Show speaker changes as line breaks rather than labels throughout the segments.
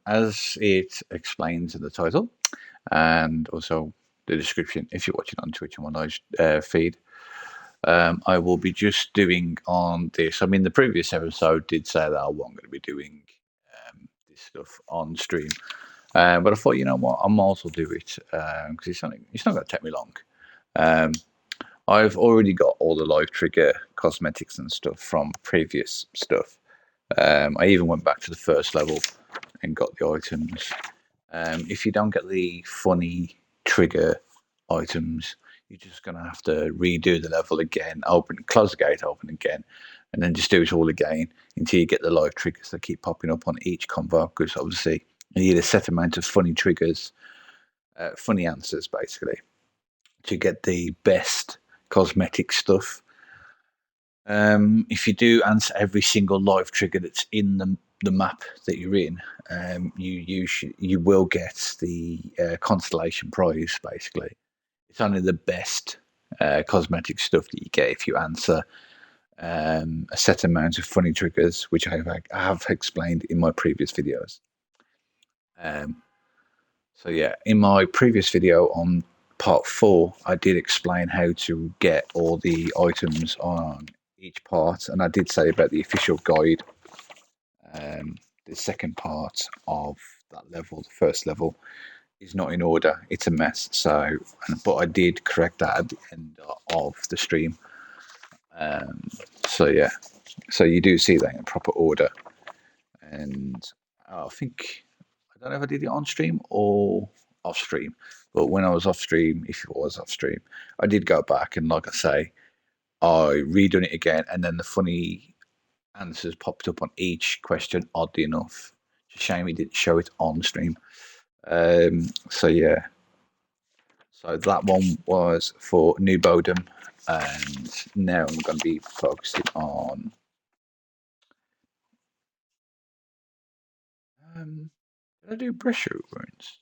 As it explains in the title and also the description, if you're watching on Twitch on my live feed, I will be just doing on this. I mean, the previous episode did say that I wasn't going to be doing this stuff on stream, but I thought, you know what, I might as well do it because it's not going to take me long. I've already got all the live trigger cosmetics and stuff from previous stuff. I even went back to the first level and got the items. If you don't get the funny trigger items, you're just going to have to redo the level again, close the gate, open again, and then just do it all again until you get the live triggers that keep popping up on each convo, because obviously you need a set amount of funny triggers, funny answers basically, to get the best cosmetic stuff. If you do answer every single live trigger that's in the map that you're in, you will get the constellation prize. Basically, it's only the best cosmetic stuff that you get if you answer a set amount of funny triggers, which I have explained in my previous videos. So yeah, in my previous video on part 4, I did explain how to get all the items on each part, and I did say about the official guide. The second part of that level, the first level, is not in order. It's a mess. But I did correct that at the end of the stream. So yeah, so you do see that in proper order. And I don't know if I did it on stream or off stream, but when I was off stream, if it was off stream, I did go back and, like I say, I redone it again, and then the funny answers popped up on each question, oddly enough. It's a shame he didn't show it on stream. So yeah, so that one was for New Bodum, and now I'm going to be focusing on did I do Bresha Ruins?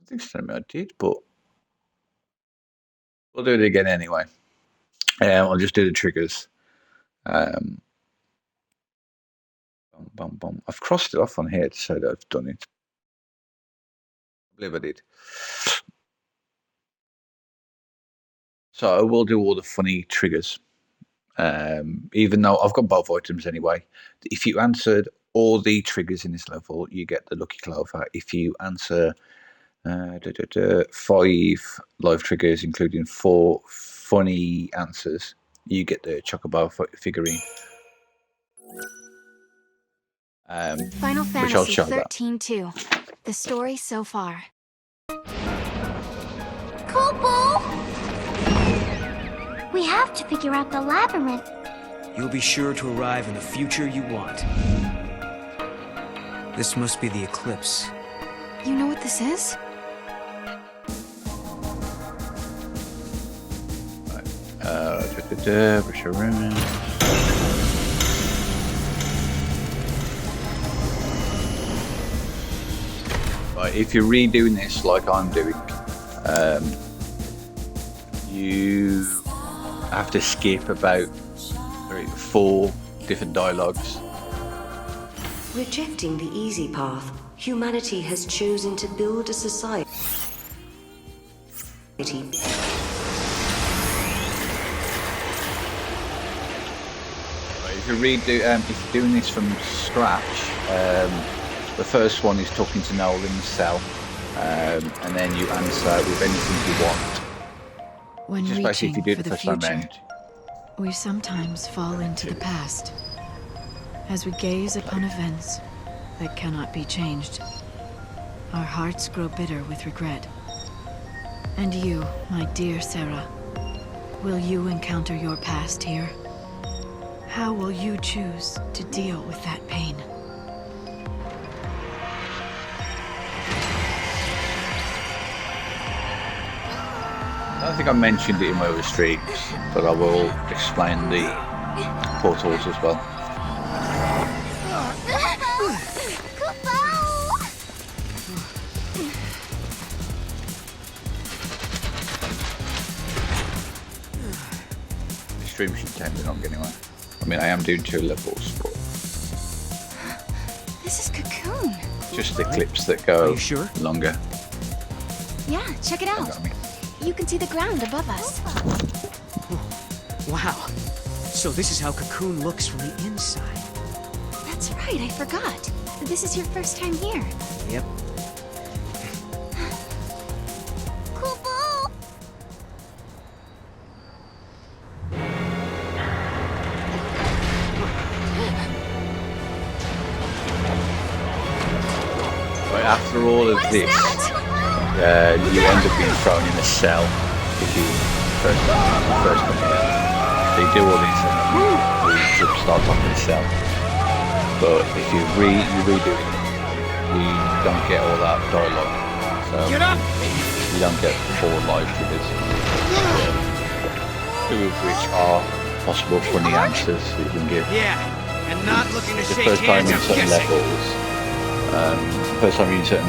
I think so, I did, but we'll do it again anyway. I'll just do the triggers. Bum, bum, bum. I've crossed it off on here to say that I've done it. I believe I did. So I will do all the funny triggers, even though I've got both items anyway. If you answered all the triggers in this level, you get the Lucky Clover. If you answer 5 live triggers, including 4 funny answers, you get the Chocobo figurine.
Final Fantasy 13-2. The story so far.
Kopo! We have to figure out the labyrinth.
You'll be sure to arrive in the future you want. This must be the eclipse.
You know what this is?
Bresha Ruins. Right, if you're redoing this like I'm doing, you have to skip about 4 different dialogues.
Rejecting the easy path, humanity has chosen to build a society.
If you're doing this from scratch, the first one is talking to Noel in the cell, and then you answer with anything you want.
When
Just basically, if you do
reaching
it
for
the
the
first time
future,
round.
we sometimes fall into the past. As we gaze upon events that cannot be changed, our hearts grow bitter with regret. And you, my dear Sarah, will you encounter your past here? How will you choose to deal with that pain?
I don't think I mentioned it in my other streams, but I will explain the portals as well. The stream should take me long anyway. I mean, I am doing 2 levels, but...
This is
cocoon.
Just the clips that
Are
go
you sure?
longer.
Yeah, check it out.
I mean,
You can see the ground above us.
Wow. So this is how Cocoon looks from the inside.
That's right, I forgot. This is your first time here.
Yep.
Cool boo!
right after all of this, you end up being thrown in a cell if you first come here. So you do all these things, you start off in a cell. But if you redo it, you don't get all that dialogue. So you don't get 4 live triggers. Two of which are possible funny answers that you can give.
Yeah, and not looking to
The
shake
first time
hands,
in
I'm
certain
guessing.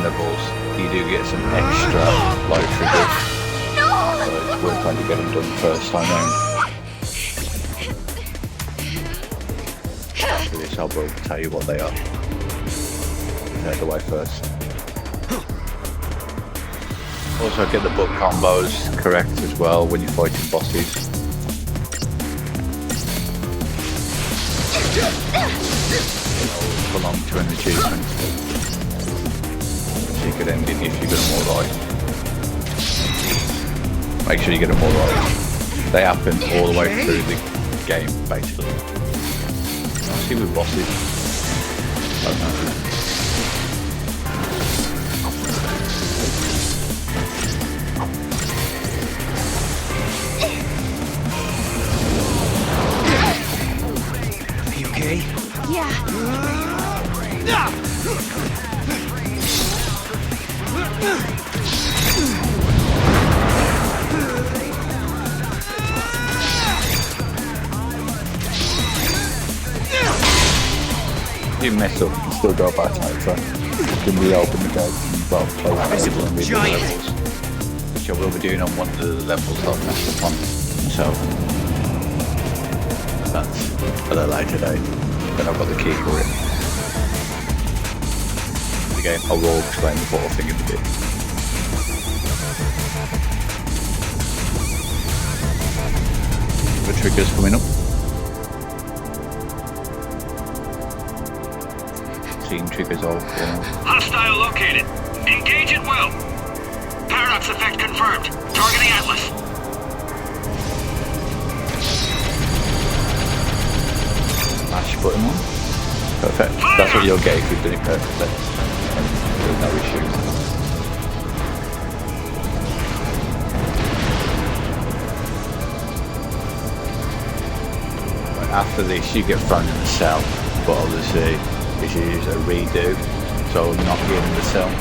levels, you do get some extra live triggers. So it's worth trying to get them done first time round. After this, I will tell you what they are. Get out the way first. Also, get the book combos correct as well when you're fighting bosses. Belong to an achievement. So you could end it if you get them all right. Make sure you get them all right. They happen all the way through the game, basically. I see with bosses. I don't know.
Are you okay?
Yeah.
You mess up, you still go back later. You can reopen the gate and well, close
Visible
and redo the
giant.
levels. Which I will be doing on one of the levels that I've messed up on. So that's at a later date. Then I've got the key for it. Again, I will explain the portal thing in a bit. The triggers coming up. Seeing triggers all falling.
Hostile located. Engage at will. Paradox effect confirmed. Targeting Atlas.
Mash button one. Perfect. That's what you'll get if you've done it perfectly. There's no issues. After this, you get thrown in the cell, but obviously this is a redo, so not get in the cell.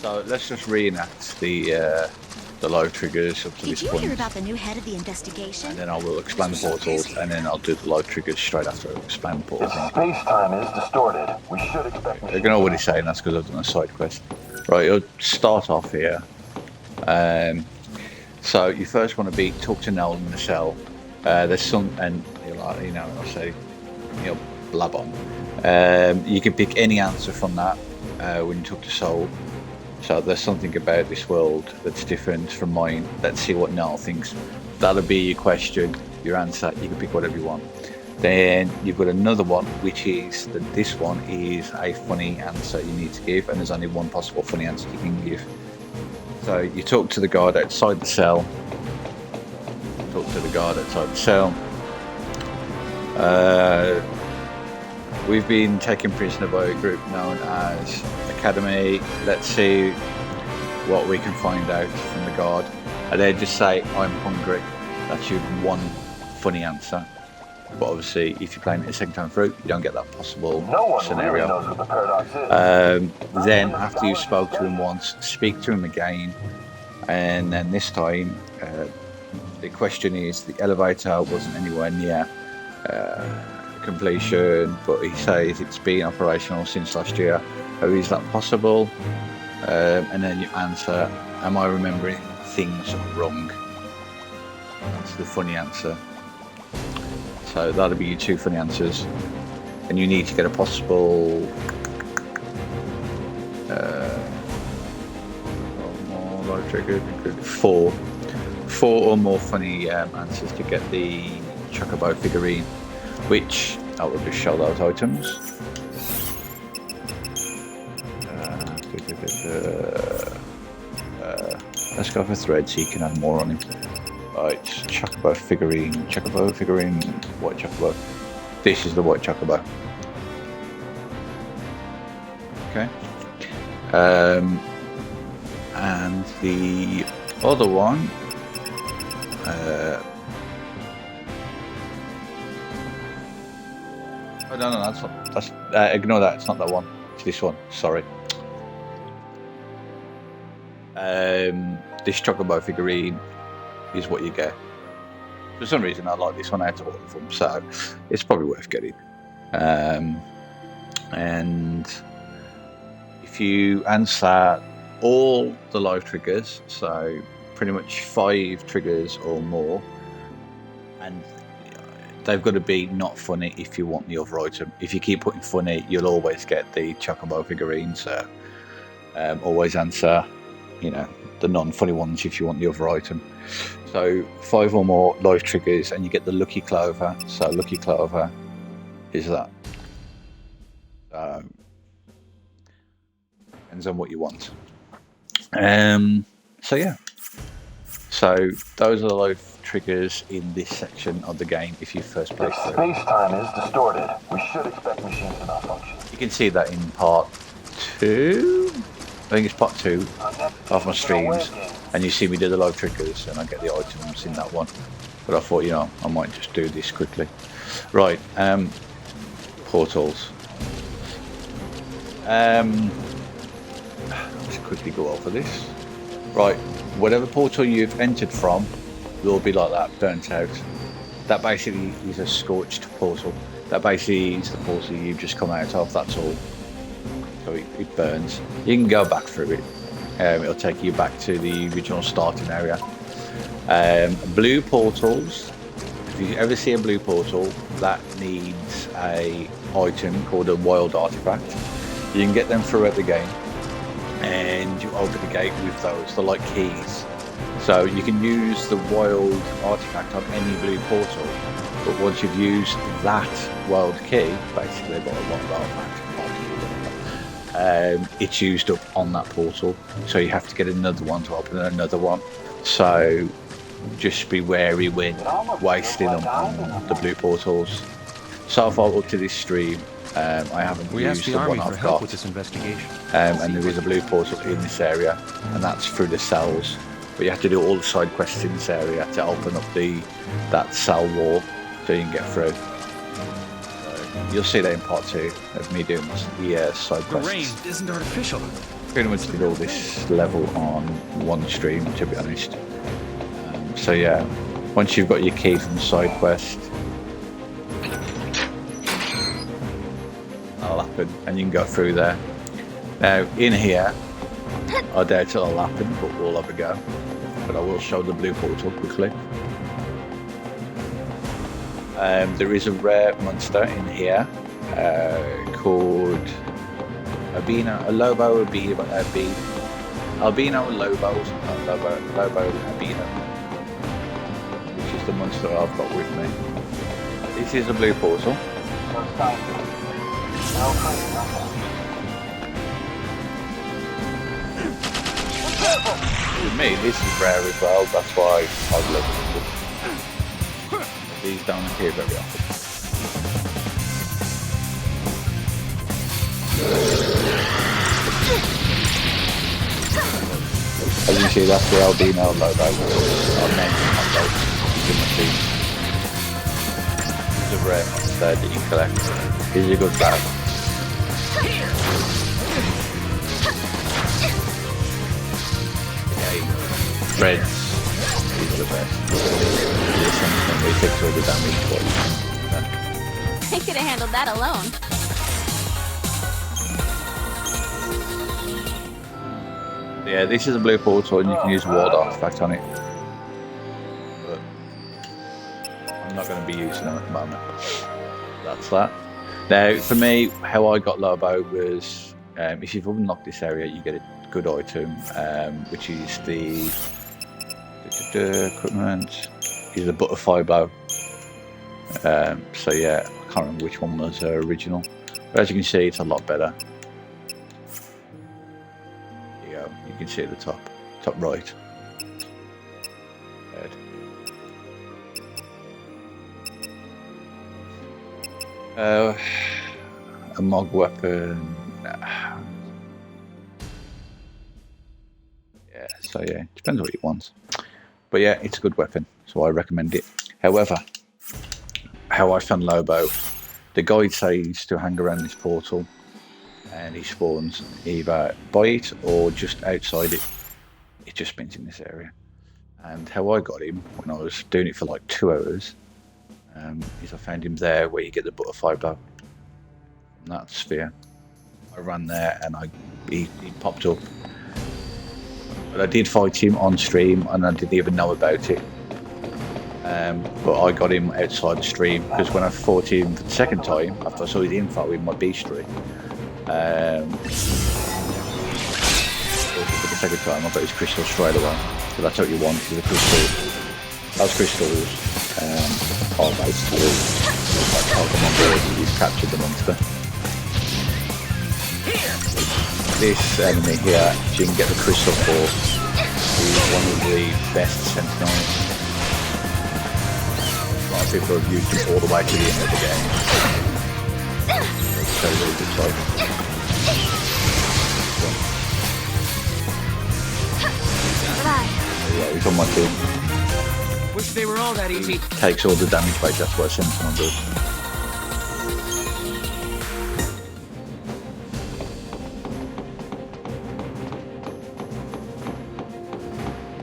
So let's just reenact the live triggers up to
Did
this
you
point,
hear about the new head of the investigation?
and then I will explain the portals, and then I'll do the live triggers straight after I explain the portals.
Space-time is distorted. We should expect...
They're going to already say that's because I've done a side quest. Right, you'll start off here. So you first want to talk to Noel in the cell. There's some, and I'll say, blab on. You can pick any answer from that when you talk to Soul. So there's something about this world that's different from mine. Let's see what Noel thinks. That'll be your question, your answer. You can pick whatever you want. Then you've got another one, which is that this one is a funny answer you need to give, and there's only one possible funny answer you can give. So you talk to the guard outside the cell. We've been taken prisoner by a group known as Academy. Let's see what we can find out from the guard. And then just say, I'm hungry. That's your one funny answer. But obviously, if you're playing it a second time through, you don't get that possible
No one
scenario.
really knows what the paradox is.
Then, after you've spoke to him once, speak to him again. And then this time, the question is, the elevator wasn't anywhere near completion, but he says it's been operational since last year. How is that possible? And then you answer, am I remembering things wrong? That's the funny answer. So that'll be your 2 funny answers. And you need to get a possible 4 or more funny answers to get the Chocobo figurine, which I will just show those items. Let's go for thread so you can add more on him. Right, Chocobo figurine, white Chocobo. This is the white Chocobo. Okay. And the other one, oh no, that's not. That's ignore that. It's not that one. It's this one. Sorry. This Chocobo figurine is what you get. For some reason, I like this one out of all of them, so it's probably worth getting. And if you answer all the live triggers, so pretty much 5 triggers or more, and they've got to be not funny if you want the other item. If you keep putting funny, you'll always get the Chocobo figurine, so always answer, you know, the non-funny ones if you want the other item. So 5 or more live triggers and you get the Lucky Clover. So Lucky Clover is that. Depends on what you want. So yeah. So those are the live triggers in this section of the game if you first play
If
through.
space-time is distorted, we should expect machines to malfunction.
You can see that in part 2. I think it's part 2 of my streams, and you see me do the live triggers and I get the items in that one. But I thought, you know, I might just do this quickly. Right, portals. Let's quickly go over this. Right, whatever portal you've entered from will be like that, burnt out. That basically is a scorched portal. That basically is the portal you've just come out of, that's all. So it burns. You can go back through it. It'll take you back to the original starting area. Blue portals. If you ever see a blue portal, that needs a item called a wild artifact. You can get them throughout the game, and you open the gate with those. They're like keys. So you can use the wild artifact on any blue portal, but once you've used that wild key, basically got a wild artifact. It's used up on that portal, so you have to get another one to open another one. So just be wary when wasting them on the blue portals. So far up to this stream, I haven't used the one I've got.
With this investigation.
And there is a blue portal in this area, and that's through the cells. But you have to do all the side quests in this area to open up that cell wall so you can get through. You'll see that in part 2 of me doing the side quests.
The rain isn't artificial.
Pretty much did all this level on one stream, to be honest. So yeah, once you've got your key from the side quest, that'll happen, and you can go through there. Now in here, I doubt it'll happen, but we'll have a go. But I will show the blue portal quickly. There is a rare monster in here called Albino Lobo Albino, which is the monster I've got with me. This is a blue portal. With me, this is rare as well, that's why I've leveled it. These don't appear very often. As you can see, that's the albino logo I've mentioned on those in my team. This is a rare monster that you collect. Here's a good bag. Okay. Reds is the best. They takes all the damage twice.
I could have handled that alone.
Yeah, this is a blue portal and you can use ward artifact on it. But I'm not going to be using them at the moment. That's that. Now, for me, how I got Lobo was if you've unlocked this area, you get a good item, which is the equipment. Is the butterfly bow. So yeah, I can't remember which one was original, but as you can see, it's a lot better. There you go. You can see at the top right. A Mog weapon. Yeah, so yeah, depends what you want. But yeah, it's a good weapon, so I recommend it. However, how I found Lobo, the guide says to hang around this portal, and he spawns either by it or just outside it. It just spins in this area. And how I got him when I was doing it for like 2 hours, is I found him there where you get the butterfly bow from that sphere. I ran there and he popped up. But I did fight him on stream and I didn't even know about it. But I got him outside the stream because when I fought him for the second time, after I saw his info in my beastry, for the second time I got his crystal straight away. So that's what you want, is a crystal. Those crystals are basically like Pokemon boards, you've captured the monster. This enemy here, you can get the crystal for, is one of the best sentinels. A lot of people have used him all the way to the end of the game. It's a really good fight. Yeah, he's on my team.
Wish they were all that easy.
Takes all the damage back, that's what a sentinel does.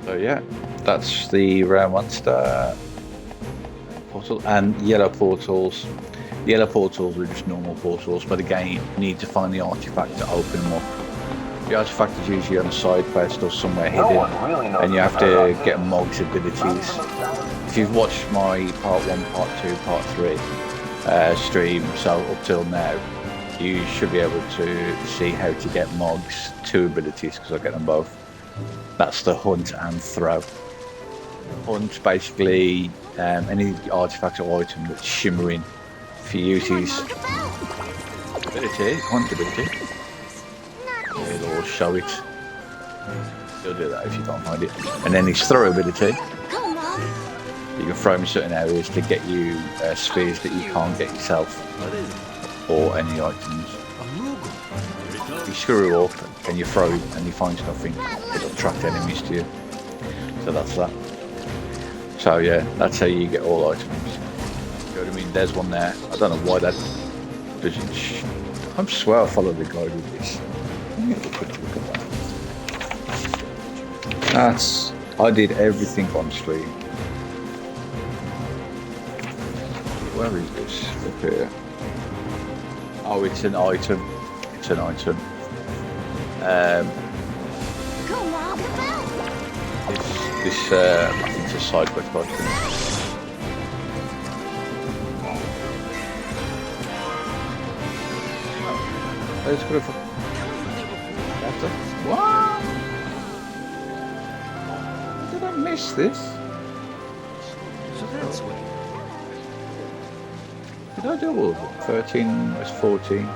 So yeah, that's the rare monster portal and yellow portals. Yellow portals are just normal portals, but again, you need to find the artifact to open them up. The artifact is usually on a side quest or somewhere hidden, and you have to get Mog's abilities. If you've watched my part 1, part 2, part 3 stream, so up till now, you should be able to see how to get Mog's 2 abilities, because I get them both. That's the hunt and throw. Hunt, basically any artifact or item that's shimmering. If you use his ability, hunt ability, it'll show it. You'll do that if you can't find it. And then his throw ability, you can throw him in certain areas to get you spears that you can't get yourself, or any items. You screw up and you throw him and he finds nothing, it'll attract enemies to you. So that's that. So yeah, that's how you get all items. You know what I mean? There's one there. I don't know why that doesn't. I swear I followed the guide with this. Let me have a quick look at that. I did everything on stream. Where is this? Look here. Oh, it's an item. It's an item. This I think it's a side quest item. Let's go for what? Did I miss this?
So that's what.
Did I do all of it? 13 was 14.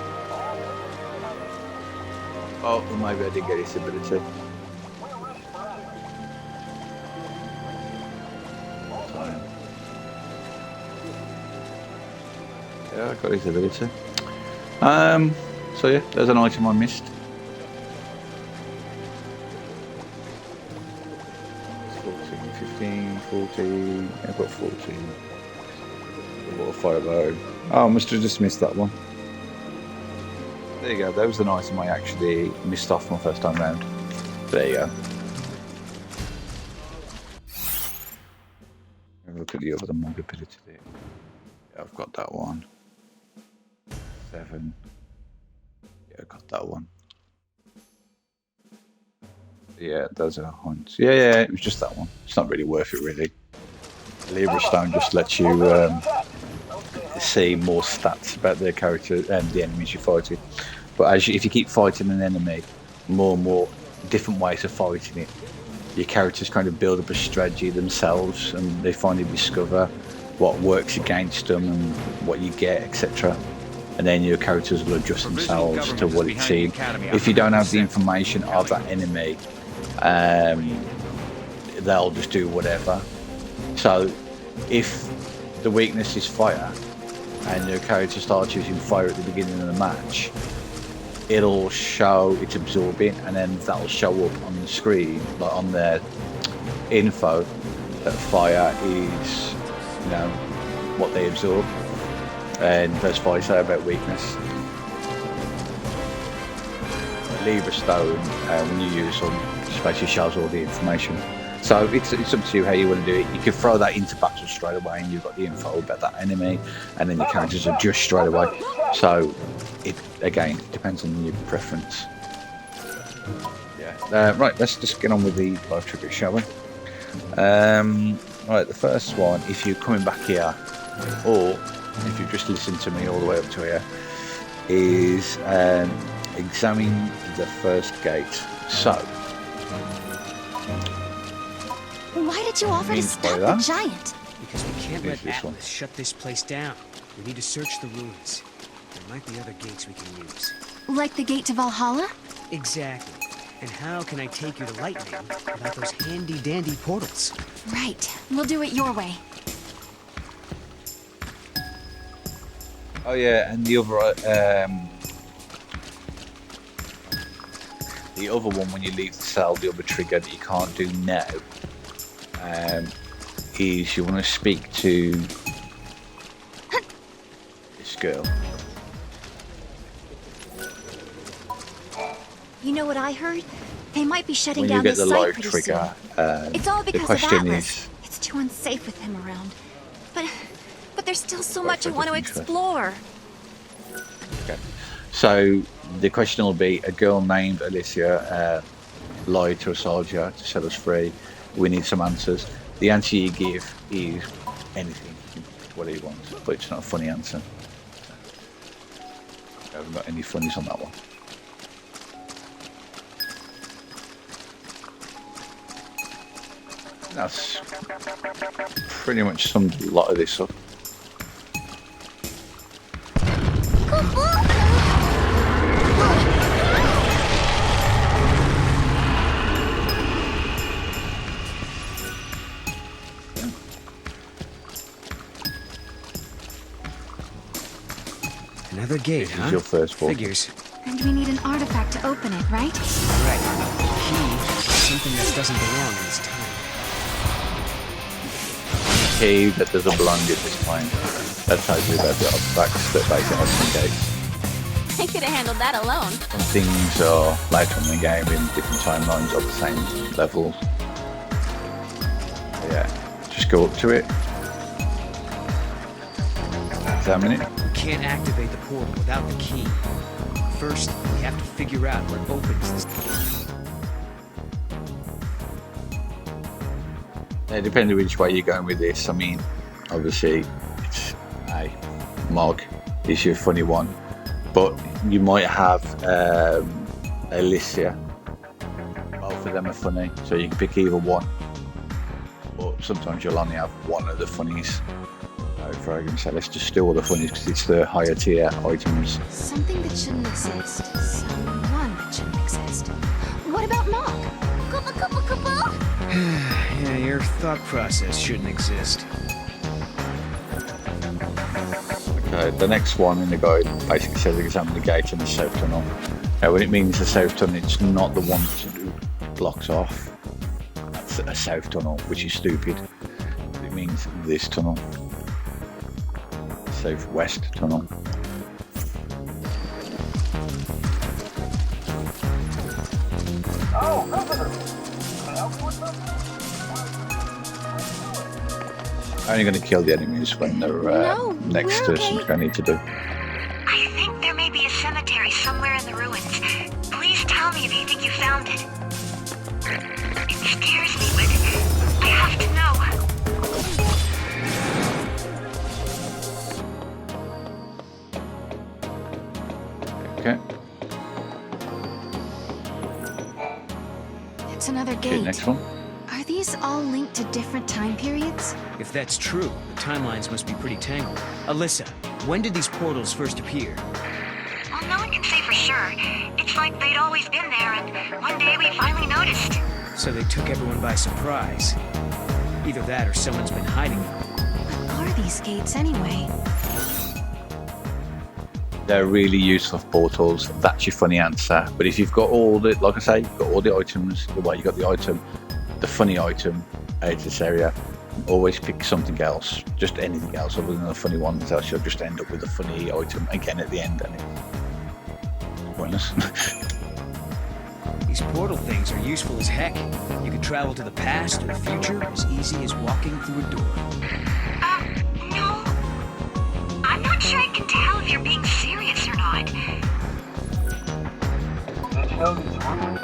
Oh, well, maybe I did get his ability. Yeah, I got his ability. So yeah, there's an item I missed. 14, 15, 14. Yeah, I've got 14. What a fireball. Oh, I must have just missed that one. There you go, that was an item I actually missed off my first time round. There you go. Look at the other mobility there. Yeah, I've got that one. 7. Yeah, I got that one. Yeah, those are hunts. Yeah, it was just that one. It's not really worth it, really. Libra Stone just lets you see more stats about their character and the enemies you're fighting. But if you keep fighting an enemy, more and more different ways of fighting it, your characters kind of build up a strategy themselves, and they finally discover what works against them and what you get, etc. And then your characters will adjust themselves to what it's seeing. If you don't have the information of that enemy, they'll just do whatever. So if the weakness is fire and your character starts using fire at the beginning of the match, it'll show it's absorbing, and then that'll show up on the screen, like on their info, that fire is, you know, what they absorb, and that's why I say about weakness. Libra Stone, when you use them, just basically shows all the information. So it's up to you how you want to do it. You can throw that into battle straight away, and you've got the info about that enemy, and then your characters adjust straight away. So it again depends on your preference. Yeah. Right. Let's just get on with the live trivia, shall we? Right. The first one, if you're coming back here, or if you've just listened to me all the way up to here, is examine the first gate. So.
Why did you offer to stop the giant?
Because we can't let Atlas shut this place down. We need to search the ruins. There might be other gates we can use.
Like the gate to Valhalla?
Exactly. And how can I take you to Lightning without those handy-dandy portals?
Right. We'll do it your way.
Oh yeah, and the other one, when you leave the cell, the other trigger that you can't do now, is you want to speak to this girl.
You know what I heard? They might be shutting
When
down
you get
this
the
site
live
pretty
trigger,
soon. It's all
the
because of
question
Atlas.
is...
It's too unsafe with him around. But there's still so much I want to explore.
Okay. So the question will be, a girl named Alicia lied to a soldier to set us free. We need some answers. The answer you give is anything, whatever you want, but it's not a funny answer. I haven't got any funnies on that one. That's pretty much summed a lot of this up.
Another gate,
This is your first one.
Figures.
And we need an artifact to open it, right?
Right. Key is something that doesn't belong in this time.
Key that doesn't belong at this time. That tells you about the artifacts that basically open gates.
I could have handled that alone.
Some things are later in the game in different timelines or the same levels. Yeah, just go up to it. Examine it.
We can't activate the portal without the key. First, we have to figure out what opens this.
Yeah, depending which way you're going with this. I mean, obviously, it's a Mog is your funny one, but you might have Alicia. Both of them are funny, so you can pick either one. But sometimes you'll only have one of the funnies. For argument's sake, let's just do all the funnies because it's the higher tier items.
Something that shouldn't exist. Someone that shouldn't exist. What about Mog?
Yeah, your thought process shouldn't exist.
Okay, the next one in the guide basically says examine the gate in the south tunnel. When it means the south tunnel, it's not the one that blocks off. That's a south tunnel, which is stupid. It means this tunnel. Southwest tunnel. only going to kill the enemies when they're
No,
next
we're
to
okay.
something I need to do.
I think there may be a cemetery somewhere in the ruins. Please tell me if you think you found it. It scares me, but I have to know.
Okay,
It's another
okay,
gate.
next one.
Are these all linked to different time periods?
If that's true, the timelines must be pretty tangled. Alyssa, when did these portals first appear?
Well, no one can say for sure. It's like they'd always been there, and one day we finally noticed.
So they took everyone by surprise. Either that or someone's been hiding them.
What are these gates anyway?
They're really useful for portals. That's your funny answer. But if you've got all the, like I say, you've got all the items, well, you got the item, the funny item out of this area, always pick something else, just anything else other than the funny one, else you'll just end up with a funny item again at the end, and it's pointless.
These portal things are useful as heck. You can travel to the past or the future as easy as walking through a door.
No. I'm not sure I can tell if you're being serious or not.
Did you know these ruins?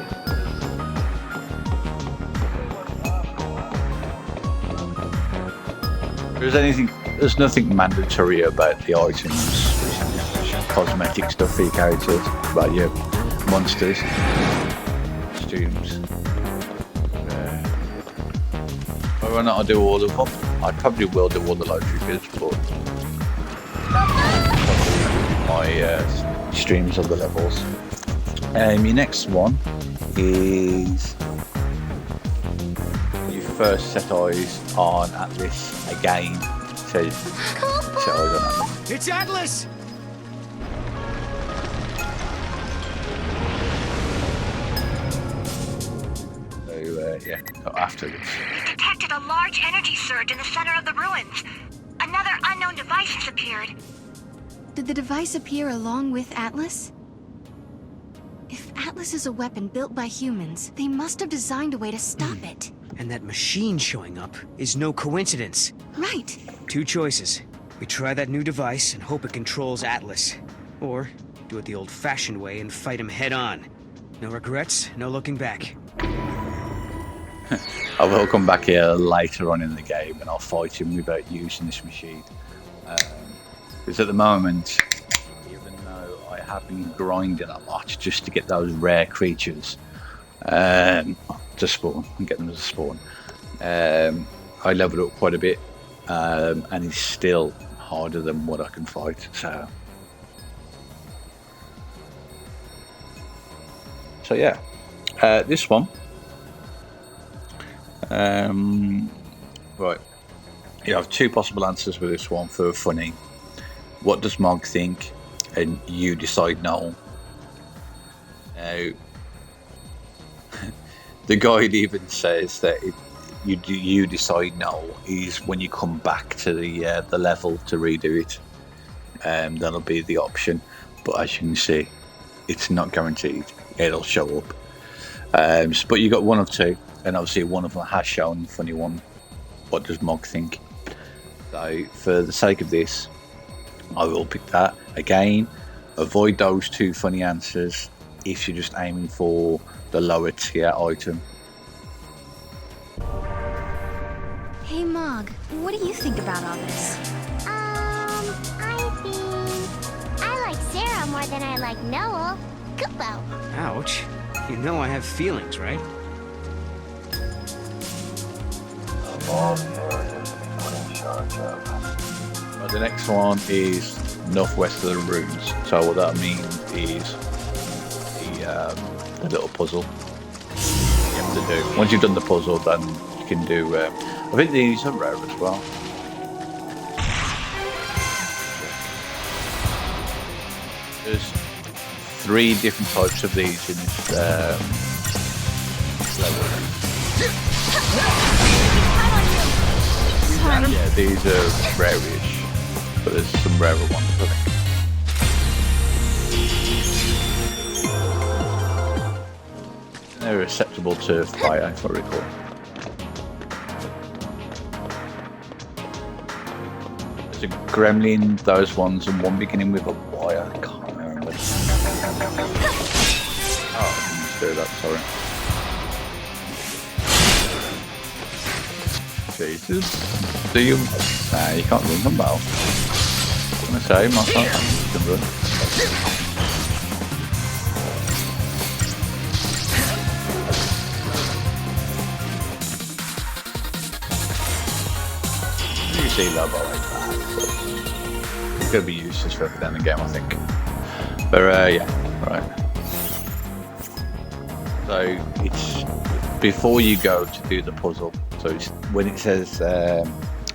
There's nothing mandatory about the items. There's cosmetic stuff for your characters, about your monsters, costumes. Whether or not I do all of them, I probably will do all the lottery bids, but my streams of the levels. Your next one is you first set eyes on Atlas again. So set eyes on Atlas.
It's Atlas!
So yeah, after this.
We detected a large energy surge in the center of the ruins. Another unknown device has appeared.
Did the device appear along with Atlas? If Atlas is a weapon built by humans, they must have designed a way to stop it.
And that machine showing up is no coincidence.
Right.
Two choices. We try that new device and hope it controls Atlas. Or do it the old-fashioned way and fight him head-on. No regrets, no looking back.
I will come back here later on in the game and I'll fight him without using this machine. Because at the moment, even though I have been grinding a lot just to get those rare creatures to spawn and get them to spawn, I leveled up quite a bit, and it's still harder than what I can fight. So yeah, this one. Right, you have two possible answers for this one for funny. What does Mog think? And you decide no. Now, the guide even says that you decide no is when you come back to the level to redo it. That'll be the option. But as you can see, it's not guaranteed. It'll show up. But you got one of two, and obviously one of them has shown the funny one. What does Mog think? So for the sake of this, I will pick that. Again, avoid those two funny answers if you're just aiming for the lower tier item.
Hey, Mog, what do you think about all this?
I think I like Sarah more than I like Noel. Kupo.
Ouch. You know I have feelings, right?
Of all the areas to be put in charge of.
The next one is northwest of the ruins. So what that means is the little puzzle you have to do. Once you've done the puzzle, then you can do. I think these are rare as well. There's 3 different types of these in this level. Yeah, these are rare-ish, but there's some rarer ones, I think. They're acceptable to fire, if I recall. the gremlin, those ones, and one beginning with a Y. I can't remember. Oh, I didn't do that. Sorry. Jesus. Do you? Nah, you can't ring them well. I'm gonna say, myself, you can run. You see Lobo like that. It's gonna be useless further down the game, I think. But yeah, right. So it's before you go to do the puzzle. So it's, when it says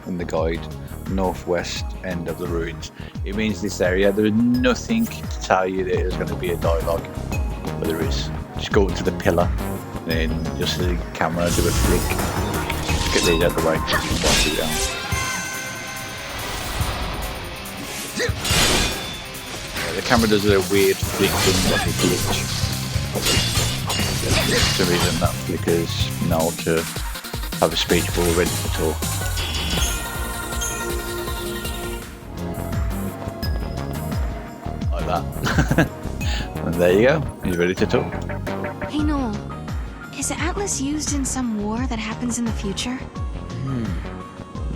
in the guide, northwest end of the ruins, it means this area. There is nothing to tell you that there's going to be a dialogue, but there is. Just go to the pillar, and then you'll see the camera do a flick. Just get these out of the way. Yeah, the camera does a weird flick thing, like a glitch. For some reason that flickers now to have a speech bubble ready to talk. Like that. And there you go. He's ready to talk.
Hey Noel, is Atlas used in some war that happens in the future?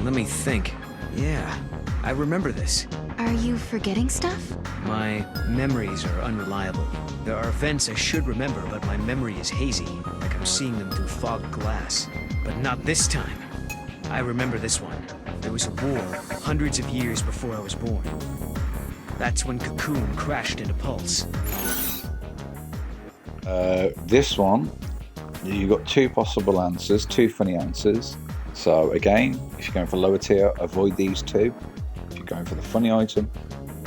Let me think. Yeah, I remember this.
Are you forgetting stuff?
My memories are unreliable. There are events I should remember, but my memory is hazy, like I'm seeing them through fogged glass. But not this time. I remember this one. There was a war hundreds of years before I was born. That's when Cocoon crashed into Pulse.
This one, you've got two possible answers, two funny answers. So again, if you're going for lower tier, avoid these two. If you're going for the funny item,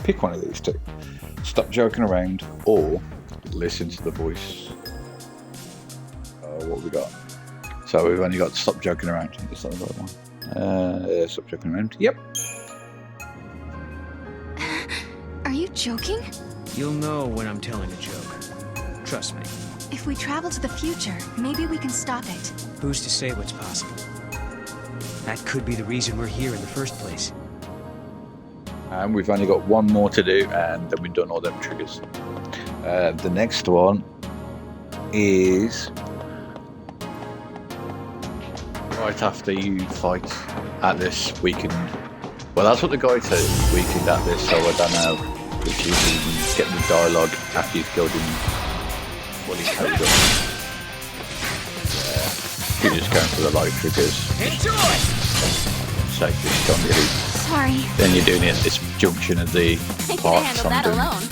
pick one of these two. Stop joking around or listen to the voice. What we got? So we've only got stop joking around. Is that the right one? Stop joking around. Yep.
Are you joking?
You'll know when I'm telling a joke. Trust me.
If we travel to the future, maybe we can stop it.
Who's to say what's possible? That could be the reason we're here in the first place.
And we've only got one more to do, and then we've done all them triggers. The next one is right after you fight Atlas weakened. Well, that's what the guide says, weakened Atlas, so I don't know if you can get the dialogue after you've killed him fully carried up. Yeah, you're just going for the light triggers.
Enjoy!
Sake, just don't really.
Sorry.
Then you're doing it at this junction of the
I could
parts
handle
I'm
that
doing.
alone.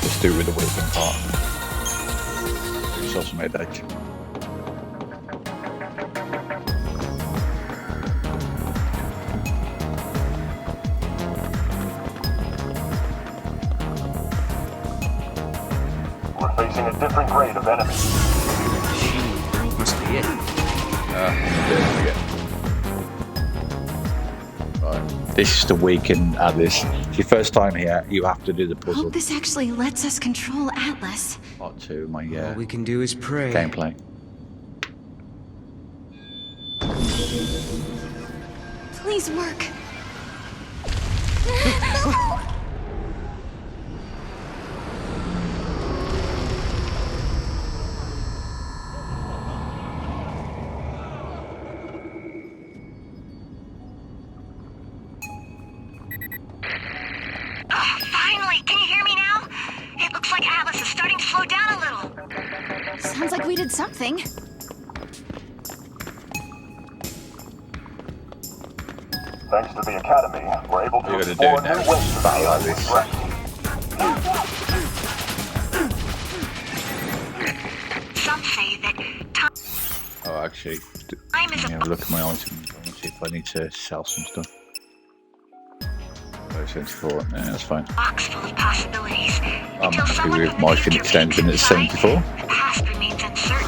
Just do it with the weakened part. Do yourself some headache.
We're facing a different grade of enemy.
Must be it.
Right. This is the weakened Atlas. It's your first time here, you have to do the puzzle.
Hope this actually lets us control Atlas.
Part 2 of my
All we can do is pray.
gameplay.
Please work.
Finally! Can you hear me now? It looks like Atlas is starting to slow down a little.
Sounds like we did something.
Thanks to the Academy, we're able to
You're gonna
explore
do it
new
now.
ways to battle
Like this.
threat.
Some say that
Oh, actually,
time is
let me
a
have a look at my items. I want to see if I need to sell some stuff. Oh, 74, yeah, that's fine.
box full of possibilities.
I'm
Until
happy
someone
with
from the
my
future
Phoenix engine at
peeks inside,
74.
the past remains uncertain.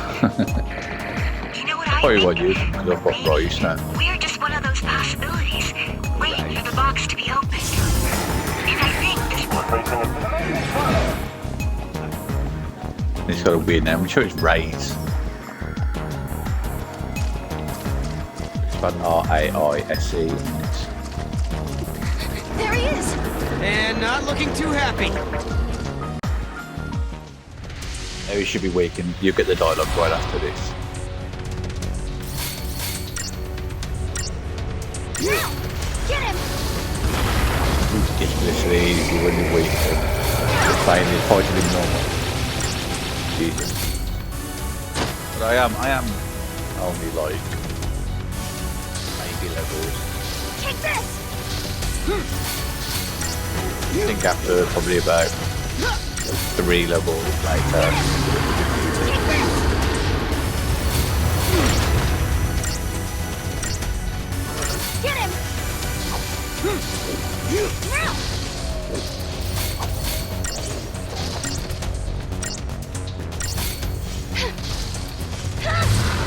You know what I
Probably
think?
won't use them because I've got rice now.
We're just one of those possibilities, waiting for the box to be opened. And I think this
We're facing a
It's got a weird name. I'm sure it's Raise. It's got R-A-I-S-E.
There he is!
And not looking too happy.
Now you should be weak, and you get the dialogue right after this.
Get him!
Ridiculously easy when you're weak and you're playing this fighting in normal. Jesus. But I am only like 80 levels.
Take this!
I think after probably about 3 levels later.
Get him! Now!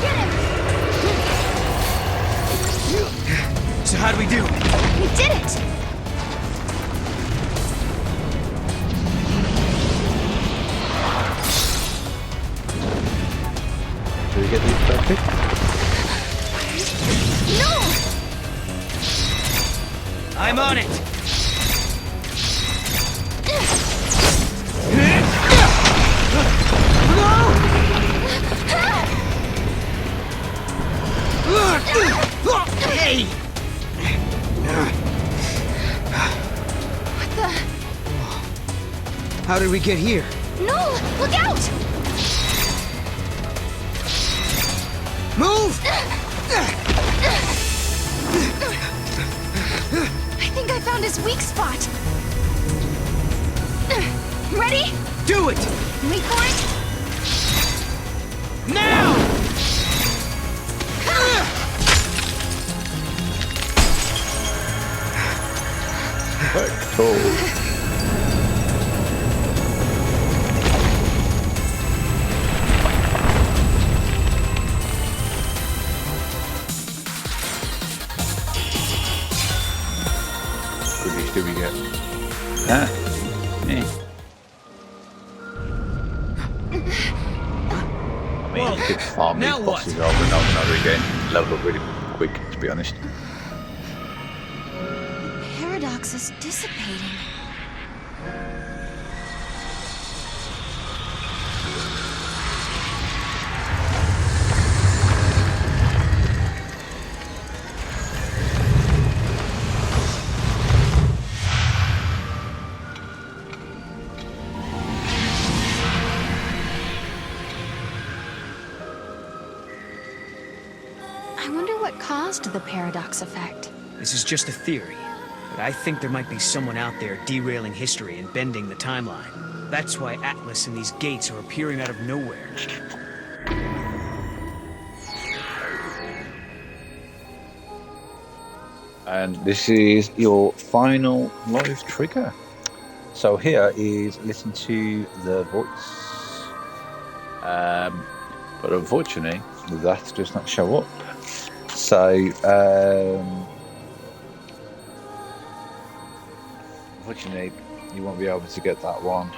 Get him!
So how do we do?
We did it!
Do we get these perfect?
No!
I'm on it. Hey!
What the?
How did we get here?
No! Look out!
Move!
I think I found his weak spot. Ready?
Do it!
Wait for it.
Now!
Cool. Do we get? Ah, me. I mean, you could farm these
Now what?
bosses over and over and over again. Level up really quick, to be honest.
Paradox is dissipating. I wonder what caused the paradox effect.
This is just a theory, but I think there might be someone out there derailing history and bending the timeline. That's why Atlas and these gates are appearing out of nowhere.
And this is your final live trigger. So here is listen to the voice. But unfortunately, that does not show up. So, unfortunately, you won't be able to get that one.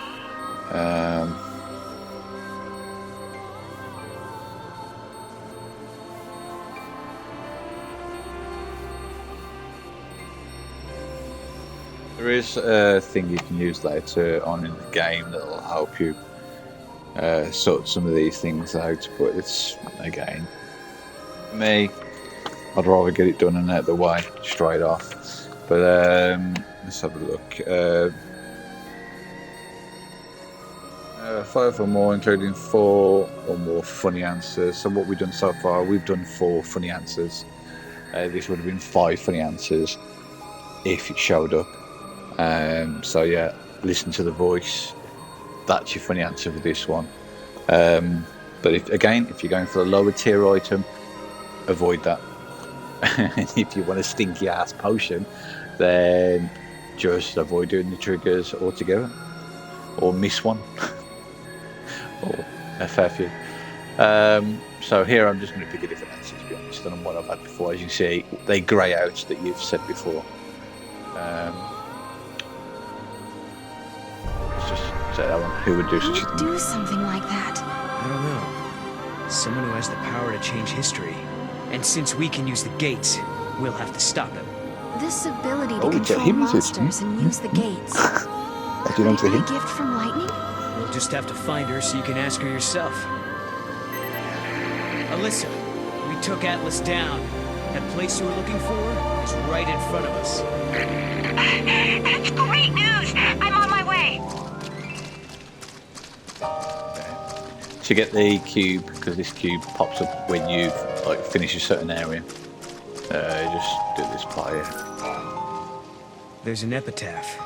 There is a thing you can use later on in the game that will help you sort some of these things out, but it's, again, me, I'd rather get it done and out of the way straight off. But let's have a look. 5 or more, including 4 or more funny answers. So what we've done so far, we've done 4 funny answers. This would have been 5 funny answers if it showed up. So yeah, listen to the voice. That's your funny answer for this one. But if you're going for a lower tier item, avoid that. If you want a stinky ass potion, then just avoid doing the triggers altogether, or miss one, or a fair few. So here I'm just going to pick a different answer, to be honest, than what I've had before. As you can see, they grey out that you've said before. Let's just say that one. Who would do such a thing?
Do something like that.
I don't know. Someone who has the power to change history. And since we can use the gates, we'll have to stop him.
This ability to
Oh, it's a
control
hint, isn't it?
monsters and use the gates.
Do you know
Could it
the
be a
hint?
gift from lightning?
We'll just have to find her so you can ask her yourself. Alyssa, we took Atlas down. That place you were looking for is right in front of us.
That's great news! I'm on my way!
To get the cube, because this cube pops up when you've like finished a certain area. Just do this part here.
There's an epitaph.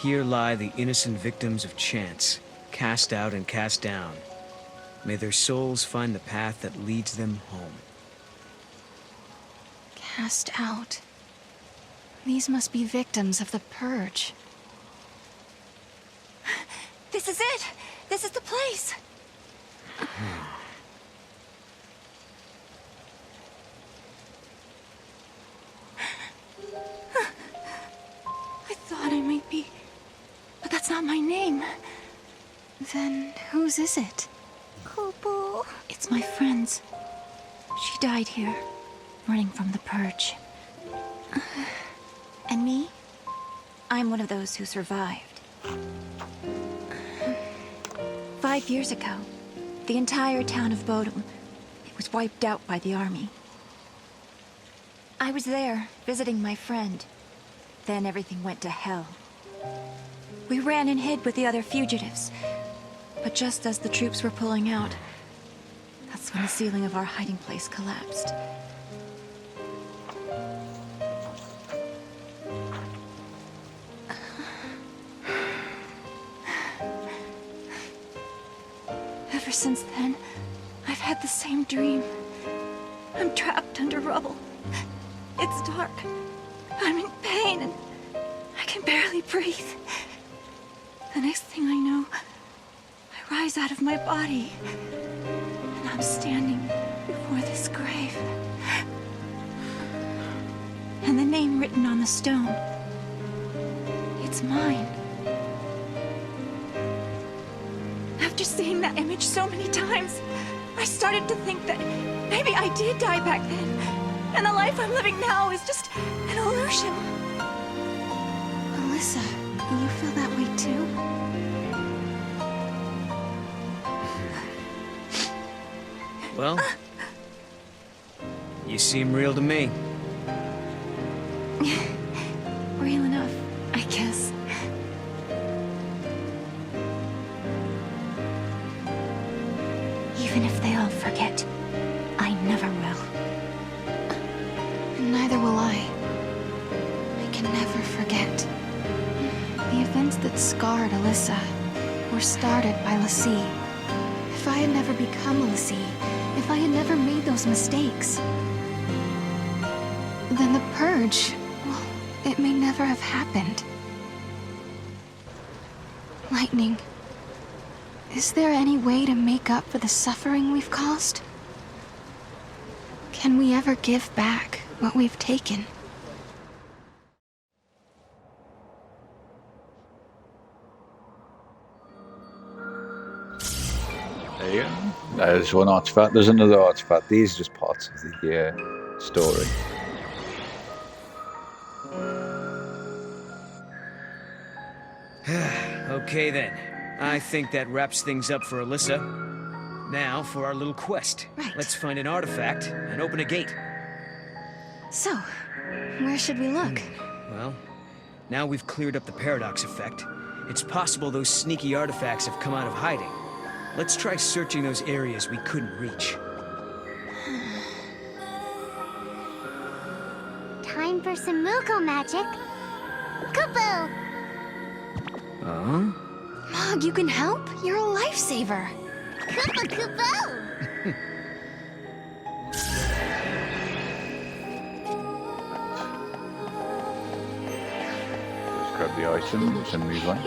Here lie the innocent victims of chance, cast out and cast down. May their souls find the path that leads them home.
Cast out. These must be victims of the purge.
This is it! This is the place! I thought I might be... But that's not my name.
Then whose is it?
Kupo. It's my friend's. She died here, running from the purge. And me? I'm one of those who survived. 5 years ago, the entire town of Bodum, it was wiped out by the army. I was there, visiting my friend. Then everything went to hell. We ran and hid with the other fugitives. But just as the troops were pulling out, that's when the ceiling of our hiding place collapsed. Ever since then, I've had the same dream. I'm trapped under rubble. It's dark. I'm in pain and I can barely breathe. The next thing I know, I rise out of my body and I'm standing before this grave. And the name written on the stone, it's mine. After seeing that image so many times, I started to think that maybe I did die back then, and the life I'm living now is just an illusion.
Alyssa, you feel that way too?
Well, you seem real to me.
Real enough, I guess. Even if they all forget, I never will.
Neither will I. I can never forget. The events that scarred Alyssa were started by Lassie. If I had never become a Lassie, if I had never made those mistakes, then the purge, well, it may never have happened. Lightning, is there any way to make up for the suffering we've caused? Can we ever give back what we've taken?
There you go. There's one artifact. There's another artifact. These are just parts of the story.
Okay then. I think that wraps things up for Alyssa. Now for our little quest.
Right.
Let's find an artifact and open a gate.
So, where should we look?
Well, now we've cleared up the paradox effect. It's possible those sneaky artifacts have come out of hiding. Let's try searching those areas we couldn't reach.
Time for some Muko magic. Kupo!
Huh?
Mog, you can help? You're a lifesaver.
Kupo Kupo!
Just grab the items and move on.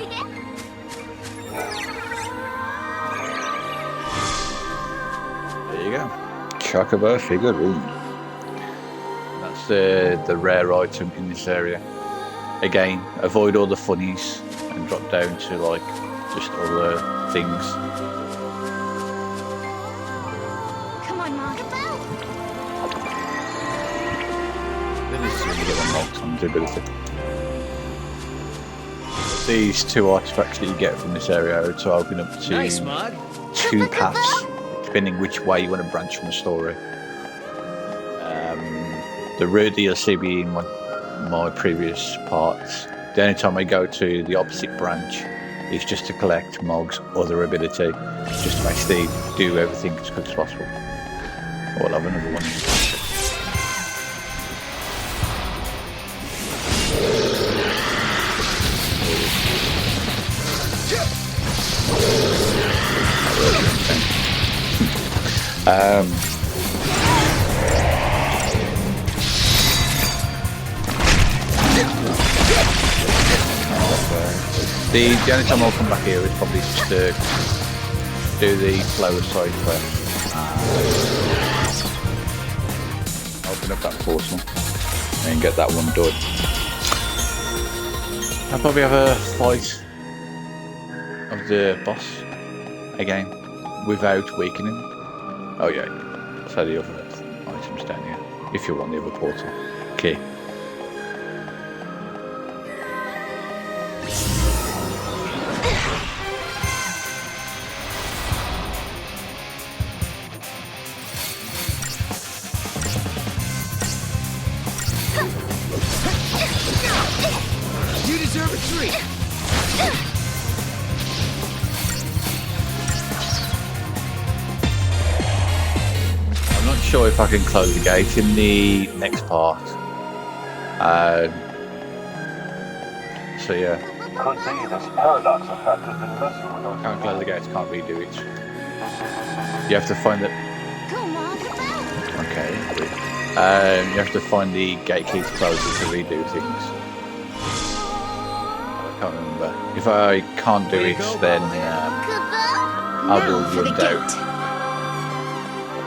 There you go. Chocobo figurine. That's the rare item in this area. Again, avoid all the funnies and drop down to like just other things.
Come on, Mog.
Then this is when you get the Mogs on the ability. These two artifacts that you get from this area are to open up to
Nice, Mod.
2 paths, depending which way you want to branch from the story. The route that you'll see being my previous parts. The only time I go to the opposite branch is just to collect Mog's other ability, just to basically do everything as quick as possible. Oh, I'll have another one. The only time I'll come back here is probably just to do the flower side quest. Open up that portal and get that one done. I'll probably have a fight of the boss again without weakening. Oh yeah, so the other items down here if you want the other portal key.
You deserve a treat.
I'm not sure if I can close the gate in the next part. So yeah.
Could be this paradox effect has been messing with us.
Can't close the gates, can't redo it. You have to find it.
Come on,
Okay. You have to find the gate key to close it to redo things. I can't remember. If I can't do it, then I will run down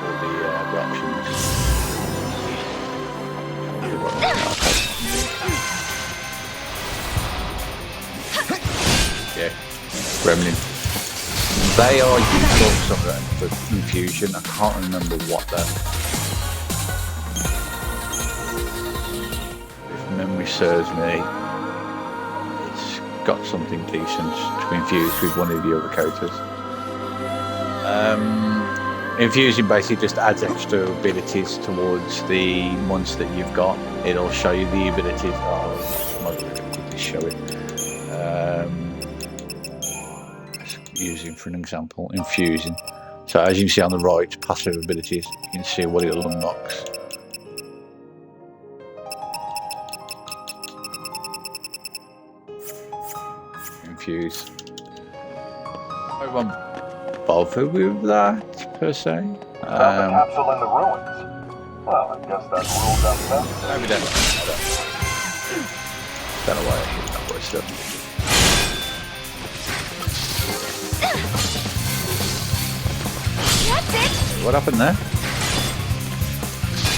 all the options. Yeah, Gremlin. They are useful for some of them, for infusion. I can't remember what that. If memory serves me, it's got something decent to infuse with one of the other characters. Infusing basically just adds extra abilities towards the monster that you've got. It'll show you the abilities. Oh, might be able to quickly show it. Using for an example, infusing. So as you can see on the right, passive abilities, you can see what it unlocks. Infuse. I won't bother with that per se.
Found the capsule in the ruins. Well, I guess that ruled out that.
Maybe don't know why I hit that voice stuff.
That's it!
What happened there?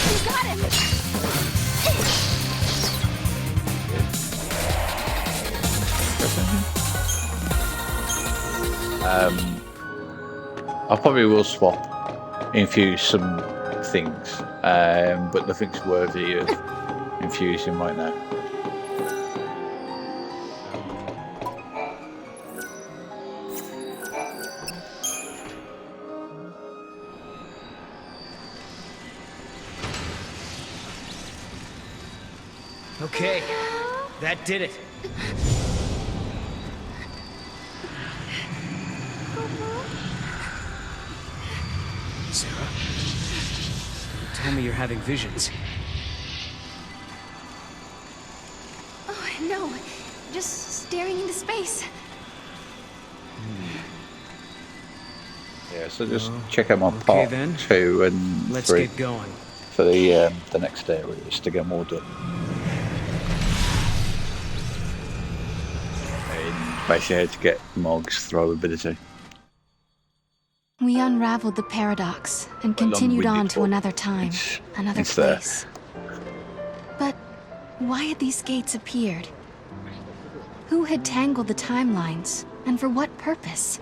You got him!
I probably will swap, infuse some things, but nothing's worthy of infusing right now.
Okay, that did it. Sarah, tell me you're having visions.
Oh, no. Just staring into space.
Yeah, so just check out my
Okay,
part
then.
2 and
Let's
3
get going.
for the next areas to get more done. And basically how to get Mog's throw ability.
We unraveled the paradox and continued on to another time, another
it's there.
place. But why had these gates appeared? Who had tangled the timelines, and for what purpose?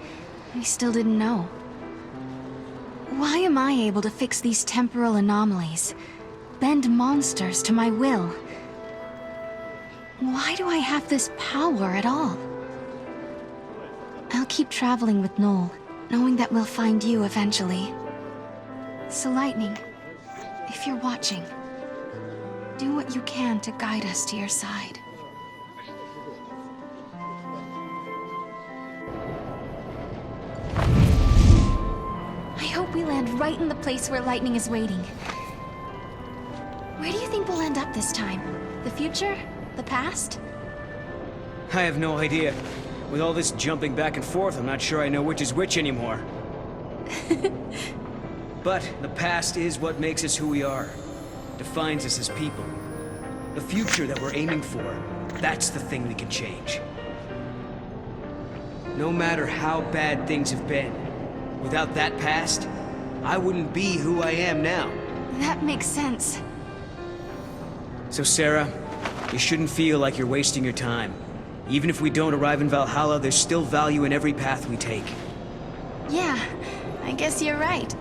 We still didn't know. Why am I able to fix these temporal anomalies, bend monsters to my will. Why do I have this power at all? I'll keep traveling with Noel, knowing that we'll find you eventually. So Lightning, if you're watching, do what you can to guide us to your side. I hope we land right in the place where Lightning is waiting. Where do you think we'll end up this time? The future? The past?
I have no idea. With all this jumping back and forth, I'm not sure I know which is which anymore. But the past is what makes us who we are. Defines us as people. The future that we're aiming for, that's the thing we can change. No matter how bad things have been, without that past, I wouldn't be who I am now.
That makes sense.
So Sarah, you shouldn't feel like you're wasting your time. Even if we don't arrive in Valhalla, there's still value in every path we take.
Yeah, I guess you're right.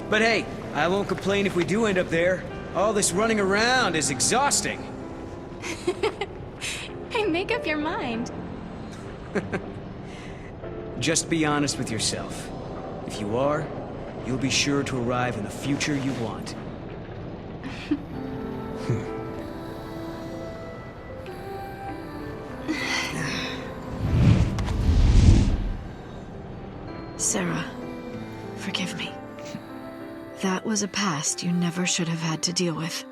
But hey, I won't complain if we do end up there. All this running around is exhausting.
Hey, make up your mind.
Just be honest with yourself. If you are, you'll be sure to arrive in the future you want.
Sarah, forgive me. That was a past you never should have had to deal with.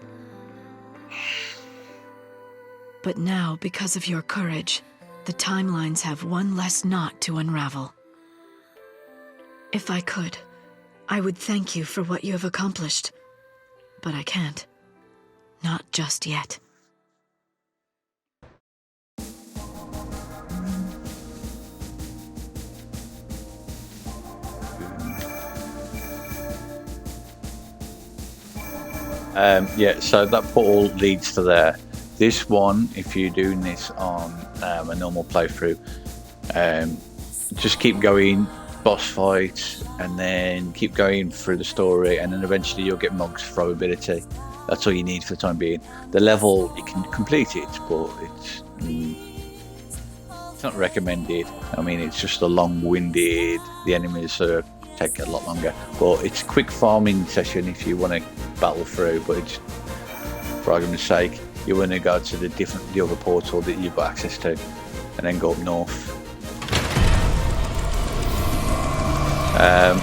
But now, because of your courage, the timelines have one less knot to unravel. If I could, I would thank you for what you have accomplished. But I can't. Not just yet.
Yeah, so that portal leads to there. This one, if you're doing this on a normal playthrough, just keep going, boss fights, and then keep going through the story, and then eventually you'll get Mog's throw ability. That's all you need for the time being. The level, you can complete it, but it's not recommended. I mean, it's just a long-winded, the enemies take a lot longer, but it's a quick farming session if you want to battle through. But it's, for argument's sake, you want to go to the other portal that you've got access to, and then go up north.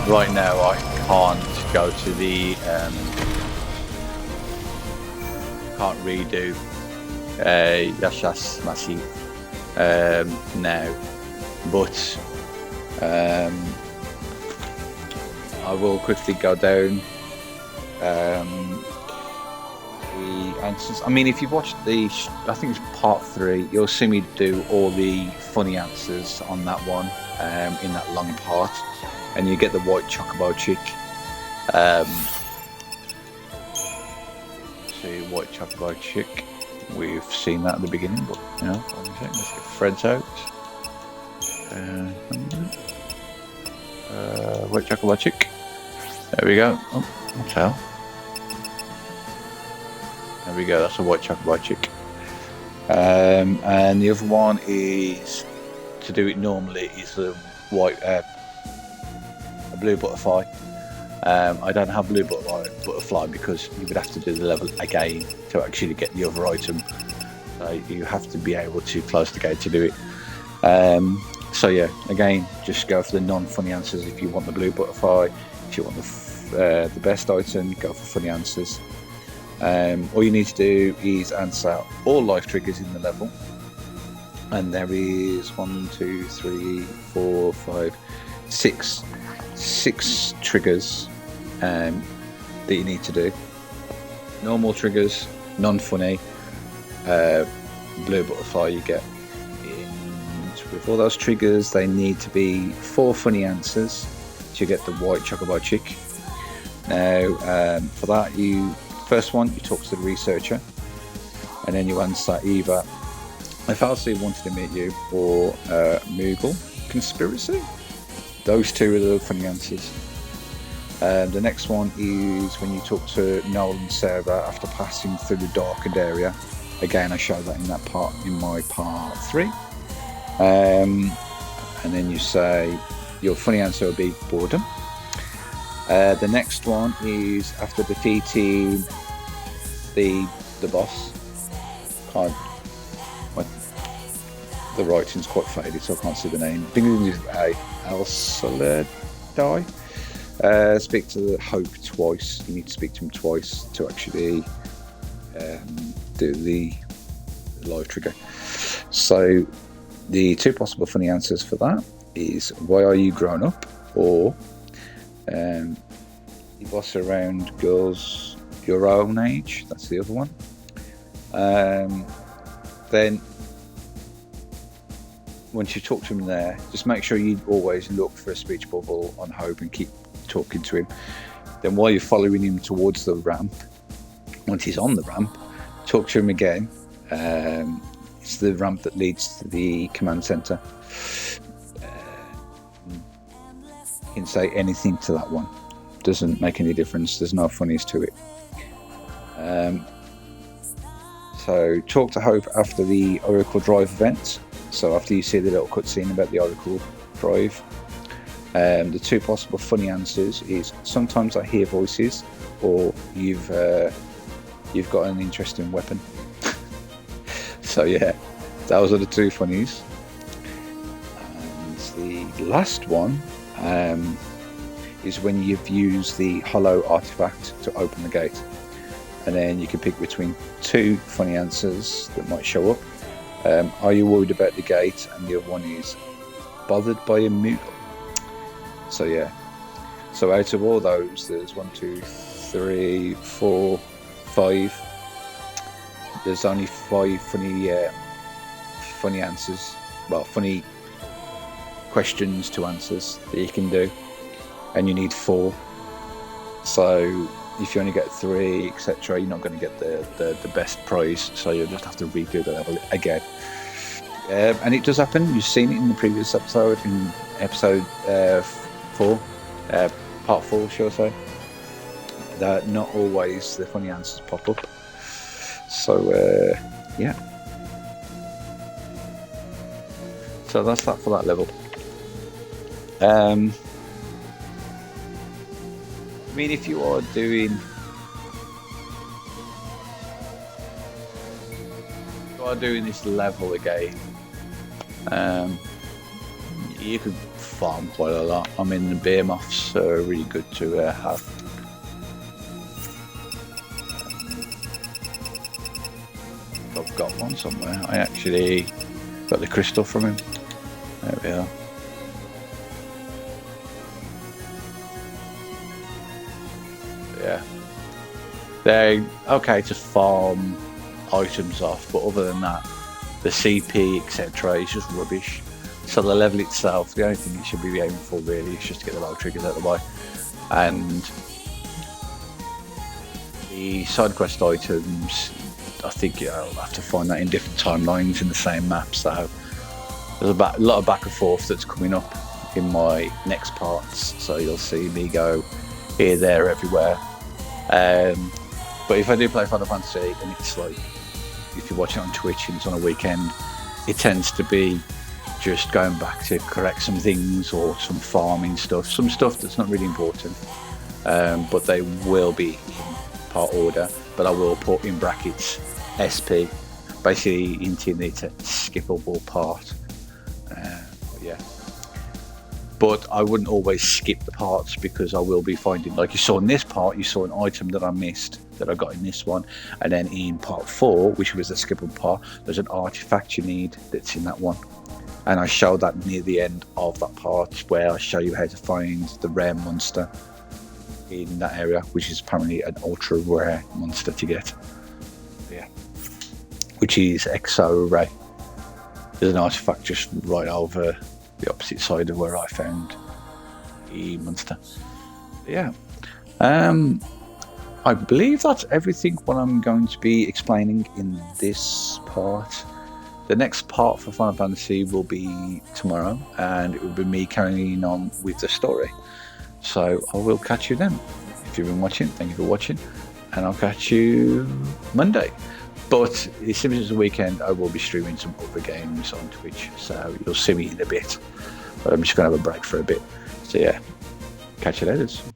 Right now I can't go to the can't redo Yaschas Massif now, but I will quickly go down the answers. I mean, if you've watched I think it's part 3, you'll see me do all the funny answers on that one in that long part, and you get the white chocobo chick. See, white chocobo chick. We've seen that at the beginning, but you know, let's get Fred's out. White chocobo chick. There we go. Oh, what the hell? There we go, that's a white chocobo chick. And the other one is, to do it normally, is the white, a blue butterfly. I don't have blue butterfly because you would have to do the level again to actually get the other item. So you have to be able to close the gate to do it. So yeah, again, just go for the non-funny answers if you want the blue butterfly. If you want the best item, go for funny answers. All you need to do is answer all life triggers in the level, and there is 6 triggers that you need to do. Normal triggers, non-funny, blue butterfly you get. With all those triggers, they need to be 4 funny answers to get the white chocobo chick. Now, for that, first one, you talk to the researcher, and then you answer either if Halsey wanted to meet you or Moogle conspiracy. Those 2 are the funny answers. The next one is when you talk to Noel and Sarah after passing through the darkened area. Again, I show that in my part 3. And then you say your funny answer will be boredom. The next one is after defeating the boss. The writing's quite faded, so I can't see the name. I think it is Al-Saladai. Speak to Hope twice. You need to speak to him twice to actually do the live trigger. So the 2 possible funny answers for that is why are you grown up, or you boss around girls your own age. That's the other one. Then once you talk to him there, just make sure you always look for a speech bubble on Hope and keep talking to him. Then while you're following him towards the ramp, once he's on the ramp, talk to him again. It's the ramp that leads to the command center. You can say anything to that one. Doesn't make any difference. There's no funnies to it. So talk to Hope after the Oracle Drive event. So after you see the little cutscene about the Oracle Drive. The 2 possible funny answers is sometimes I hear voices, or you've got an interesting weapon. So yeah, those are the 2 funnies. And the last one is when you've used the hollow artifact to open the gate, and then you can pick between 2 funny answers that might show up. Are you worried about the gate? And the other one is bothered by a Moogle. So yeah, so out of all those, there's 1, 2, 3, 4, 5. There's only 5 funny answers. Well, funny questions to answers that you can do, and you need 4. So if you only get 3, etc., you're not going to get the best prize. So you'll just have to redo the level again. And it does happen. You've seen it in the previous episode, in episode 4, part 4, shall I say, that not always the funny answers pop up. So yeah, so that's that for that level. I mean, if you are doing this level again, you could farm quite a lot. I mean, the bear moths are really good to have. I've got one somewhere. I actually got the crystal from him. There we are. Yeah, they're okay to farm items off, but other than that, the CP etc. is just rubbish. So the level itself, the only thing you should be aiming for really is just to get the low triggers out of the way, and the side quest items, I think I'll have to find that in different timelines in the same map. So there's a lot of back and forth that's coming up in my next parts, so you'll see me go here, there, everywhere. But if I do play Final Fantasy, and it's like, if you watch it on Twitch and it's on a weekend, it tends to be just going back to correct some things or some farming stuff, some stuff that's not really important, but they will be in part order, but I will put in brackets SP, basically hinting it's a skippable part. Yeah, but I wouldn't always skip the parts, because I will be finding, like you saw in this part, you saw an item that I missed that I got in this one, and then in part 4, which was the skippable part, there's an artifact you need that's in that one, and I showed that near the end of that part, where I show you how to find the rare monster in that area, which is apparently an ultra rare monster to get. Yeah, which is Exo Ray. There's an artifact just right over the opposite side of where I found the monster. Yeah, I believe that's everything what I'm going to be explaining in this part. The next part for Final Fantasy will be tomorrow, and it will be me carrying on with the story. So I will catch you then. If you've been watching, thank you for watching, and I'll catch you Monday. But as soon as the weekend, I will be streaming some other games on Twitch, so you'll see me in a bit. But I'm just going to have a break for a bit. So yeah, catch you later.